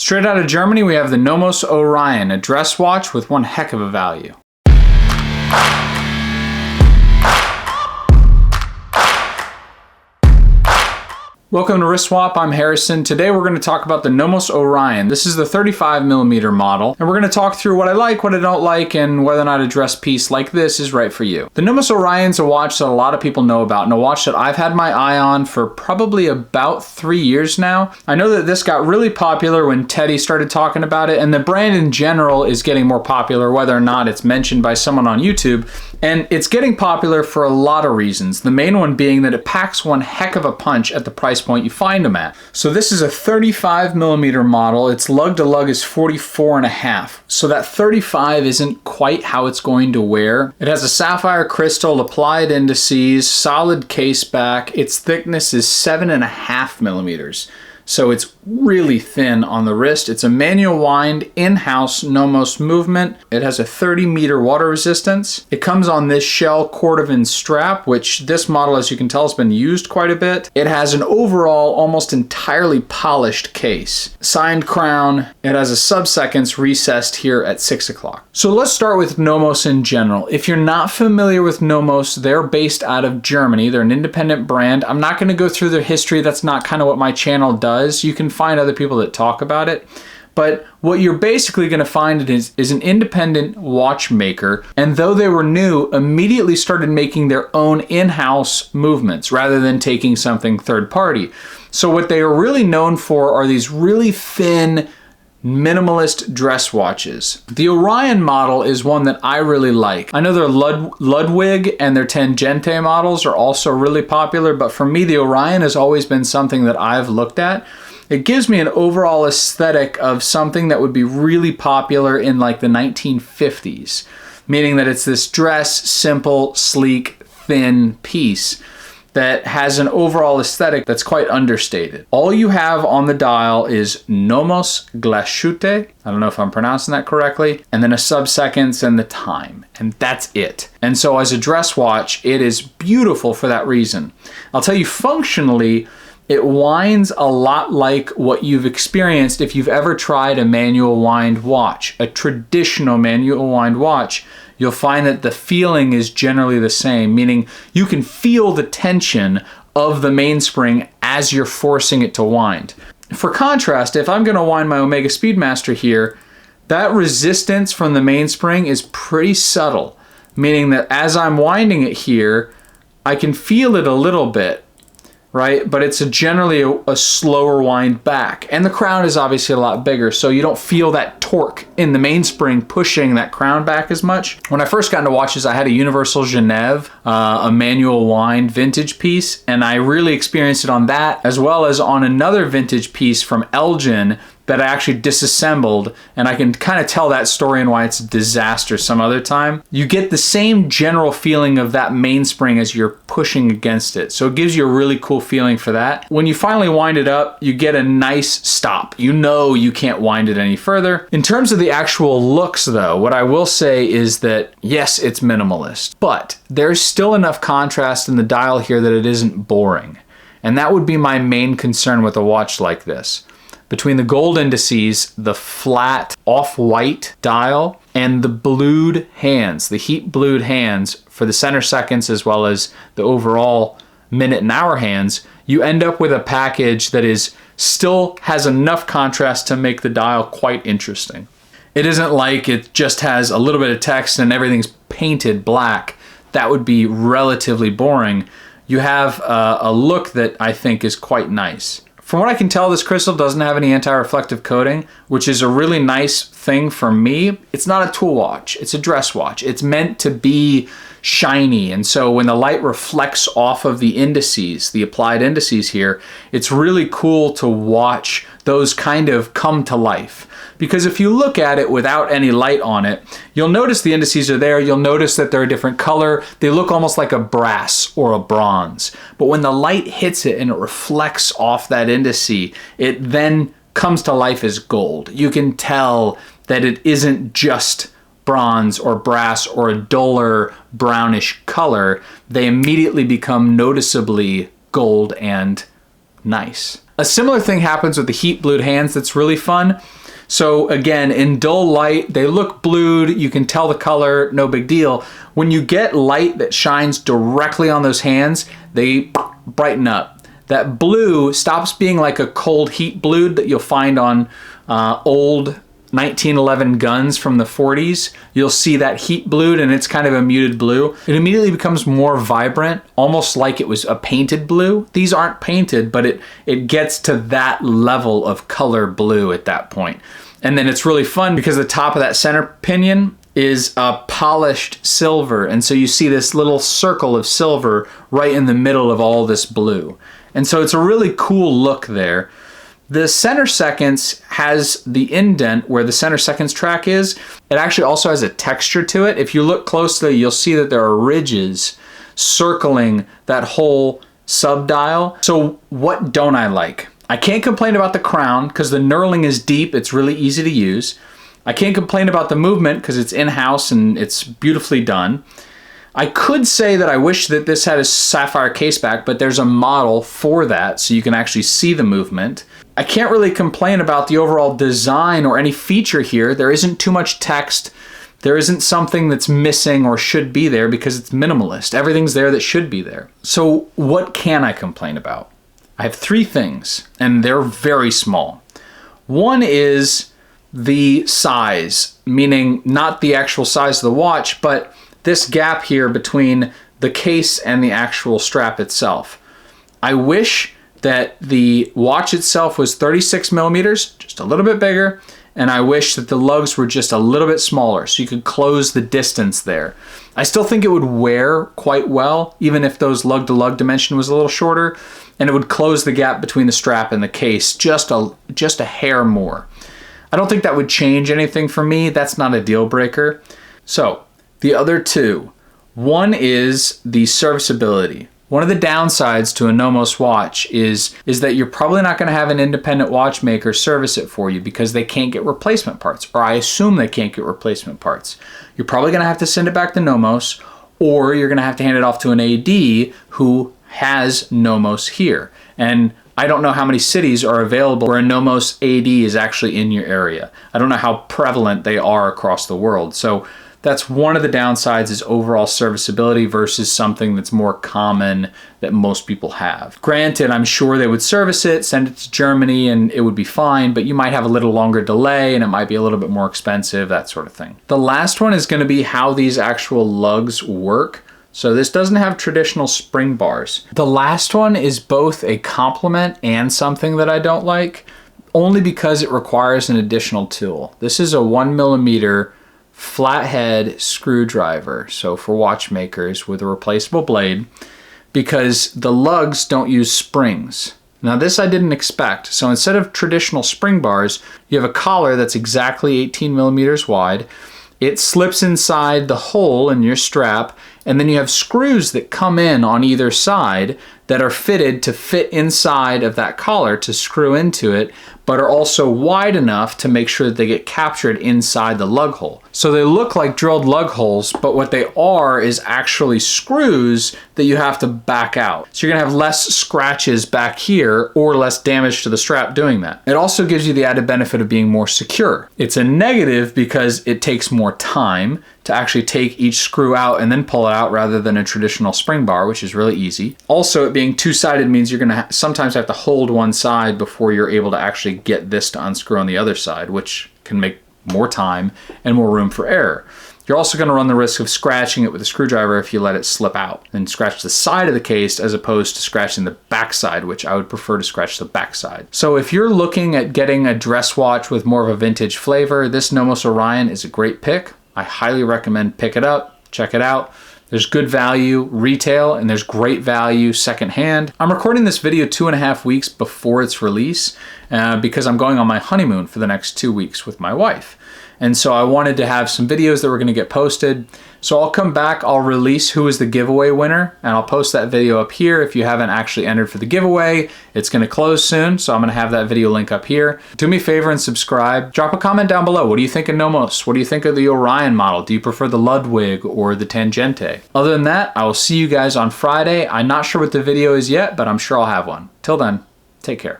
Straight out of Germany, we have the Nomos Orion, a dress watch with one heck of a value. Welcome to Wrist Swap, I'm Harrison. Today we're going to talk about the Nomos Orion. This is the 35mm model, and we're going to talk through what I like, what I don't like, and whether or not a dress piece like this is right for you. The Nomos Orion is a watch that a lot of people know about, and a watch that I've had my eye on for probably about 3 years now. I know that this got really popular when Teddy started talking about it, and the brand in general is getting more popular, whether or not it's mentioned by someone on YouTube. And it's getting popular for a lot of reasons. The main one being that it packs one heck of a punch at the price point you find them at. So this is a 35mm model. Its lug to lug is 44.5. So that 35 isn't quite how it's going to wear. It has a sapphire crystal, applied indices, solid case back. Its thickness is 7.5mm. So it's really thin on the wrist. It's a manual wind, in-house Nomos movement. It has a 30-meter water resistance. It comes on this shell cordovan strap, which this model, as you can tell, has been used quite a bit. It has an overall almost entirely polished case. Signed crown. It has a sub-seconds recessed here at 6 o'clock. So let's start with Nomos in general. If you're not familiar with Nomos, they're based out of Germany. They're an independent brand. I'm not going to go through their history. That's not kind of what my channel does. You can find other people that talk about it. But what you're basically going to find is an independent watchmaker, and though they were new, immediately started making their own in-house movements rather than taking something third party. So what they are really known for are these really thin, minimalist dress watches. The Orion model is one that I really like. I know their Ludwig and their Tangente models are also really popular, but for me the Orion has always been something that I've looked at. It gives me an overall aesthetic of something that would be really popular in like the 1950s, meaning that it's this dress, simple, sleek, thin piece that has an overall aesthetic that's quite understated. All you have on the dial is Nomos Glashütte, I don't know if I'm pronouncing that correctly, and then a sub-seconds and the time, and that's it. And so as a dress watch, it is beautiful for that reason. I'll tell you, functionally, it winds a lot like what you've experienced if you've ever tried a manual wind watch, a traditional manual wind watch. You'll find that the feeling is generally the same, meaning you can feel the tension of the mainspring as you're forcing it to wind. For contrast, if I'm going to wind my Omega Speedmaster here, that resistance from the mainspring is pretty subtle, meaning that as I'm winding it here, I can feel it a little bit, right? But it's generally a slower wind back. And the crown is obviously a lot bigger, so you don't feel that torque in the mainspring pushing that crown back as much. When I first got into watches, I had a Universal Genève, a manual wind vintage piece, and I really experienced it on that, as well as on another vintage piece from Elgin that I actually disassembled, and I can kind of tell that story and why it's a disaster some other time. You get the same general feeling of that mainspring as you're pushing against it. So it gives you a really cool feeling for that. When you finally wind it up, you get a nice stop. You know you can't wind it any further. In terms of the actual looks though, what I will say is that yes, it's minimalist, but there's still enough contrast in the dial here that it isn't boring. And that would be my main concern with a watch like this. Between the gold indices, the flat off-white dial, and the blued hands, the heat blued hands for the center seconds as well as the overall minute and hour hands, you end up with a package that still has enough contrast to make the dial quite interesting. It isn't like it just has a little bit of text and everything's painted black. That would be relatively boring. You have a look that I think is quite nice. From what I can tell, this crystal doesn't have any anti-reflective coating, which is a really nice thing for me. It's not a tool watch, it's a dress watch. It's meant to be shiny, and so when the light reflects off of the indices, the applied indices here, it's really cool to watch those kind of come to life. Because if you look at it without any light on it, you'll notice the indices are there, you'll notice that they're a different color, they look almost like a brass or a bronze. But when the light hits it and it reflects off that indice, it then comes to life as gold. You can tell that it isn't just bronze or brass or a duller brownish color. They immediately become noticeably gold and nice. A similar thing happens with the heat blued hands that's really fun. So again, in dull light, they look blued, you can tell the color, no big deal. When you get light that shines directly on those hands, they brighten up. That blue stops being like a cold heat blued that you'll find on old 1911 guns from the 40s. You'll see that heat blued and it's kind of a muted blue. It immediately becomes more vibrant, almost like it was a painted blue. These aren't painted, but it gets to that level of color blue at that point. And then it's really fun because the top of that center pinion is a polished silver. And so you see this little circle of silver right in the middle of all this blue. And so it's a really cool look there. The center seconds has the indent where the center seconds track is. It actually also has a texture to it. If you look closely, you'll see that there are ridges circling that whole subdial. So what don't I like? I can't complain about the crown because the knurling is deep. It's really easy to use. I can't complain about the movement because it's in-house and it's beautifully done. I could say that I wish that this had a sapphire caseback, but there's a model for that so you can actually see the movement. I can't really complain about the overall design or any feature here. There isn't too much text. There isn't something that's missing or should be there because it's minimalist. Everything's there that should be there. So what can I complain about? I have 3 things, and they're very small. One is the size, meaning not the actual size of the watch, but this gap here between the case and the actual strap itself. I wish that the watch itself was 36 millimeters, just a little bit bigger, and I wish that the lugs were just a little bit smaller so you could close the distance there. I still think it would wear quite well, even if those lug-to-lug dimension was a little shorter, and it would close the gap between the strap and the case just a hair more. I don't think that would change anything for me. That's not a deal breaker. So the other 2. One is the serviceability. One of the downsides to a Nomos watch is that you're probably not going to have an independent watchmaker service it for you because they can't get replacement parts, or I assume they can't get replacement parts. You're probably going to have to send it back to Nomos, or you're going to have to hand it off to an AD who has Nomos here. And I don't know how many cities are available where a Nomos AD is actually in your area. I don't know how prevalent they are across the world. So that's one of the downsides, is overall serviceability versus something that's more common that most people have. Granted, I'm sure they would service it, send it to Germany, and it would be fine, but you might have a little longer delay and it might be a little bit more expensive, that sort of thing. The last one is going to be how these actual lugs work. So this doesn't have traditional spring bars. The last one is both a compliment and something that I don't like, only because it requires an additional tool. This is a 1mm flathead screwdriver, so for watchmakers with a replaceable blade, because the lugs don't use springs. Now this I didn't expect. So instead of traditional spring bars, you have a collar that's exactly 18 millimeters wide. It slips inside the hole in your strap, and then you have screws that come in on either side that are fitted to fit inside of that collar to screw into it, but are also wide enough to make sure that they get captured inside the lug hole. So they look like drilled lug holes, but what they are is actually screws that you have to back out. So you're gonna have less scratches back here or less damage to the strap doing that. It also gives you the added benefit of being more secure. It's a negative because it takes more time to actually take each screw out and then pull it out rather than a traditional spring bar, which is really easy. Also, it being two-sided means you're gonna sometimes have to hold one side before you're able to actually get this to unscrew on the other side, which can make more time and more room for error. You're also going to run the risk of scratching it with a screwdriver if you let it slip out and scratch the side of the case as opposed to scratching the backside, which I would prefer to scratch the backside. So if you're looking at getting a dress watch with more of a vintage flavor, this Nomos Orion is a great pick. I highly recommend pick it up, check it out. There's good value retail and there's great value secondhand. I'm recording this video 2.5 weeks before its release because I'm going on my honeymoon for the next 2 weeks with my wife. And so I wanted to have some videos that were gonna get posted. So I'll come back, I'll release who is the giveaway winner, and I'll post that video up here. If you haven't actually entered for the giveaway, it's gonna close soon, so I'm gonna have that video link up here. Do me a favor and subscribe. Drop a comment down below. What do you think of Nomos? What do you think of the Orion model? Do you prefer the Ludwig or the Tangente? Other than that, I will see you guys on Friday. I'm not sure what the video is yet, but I'm sure I'll have one. Till then, take care.